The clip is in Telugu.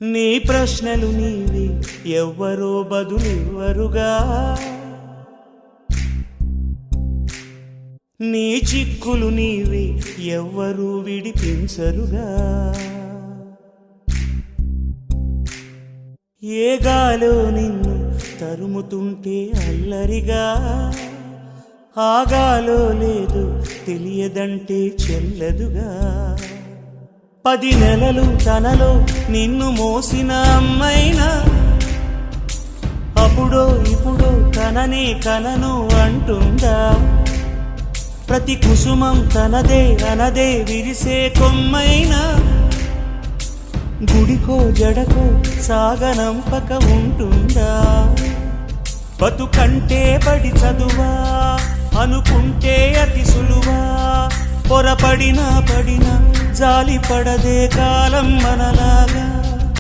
నీ ప్రశ్నలు నీవి ఎవ్వరో బదులివ్వరుగా, నీ చిక్కులు నీవి ఎవ్వరూ విడిపించరుగా. ఏ గాలో నిన్ను తరుముతుంటే అల్లరిగా, ఆగాలో లేదు తెలియదంటే చెల్లదుగా. 10 నెలలు తనలో నిన్ను మోసిన అమ్మైనా అప్పుడో ఇప్పుడో కననే కనను అంటుందా. ప్రతి కుసుమం తనదే అనదే విరిసే కొమ్మైనా గుడికో జడకో సాగనంపక ఉంటుందా. బతుకంటే బడి చదువా అనుకుంటే అతి సులువా, పొరపడినా పడినా జాలి పడదే కాలం మనలాగా.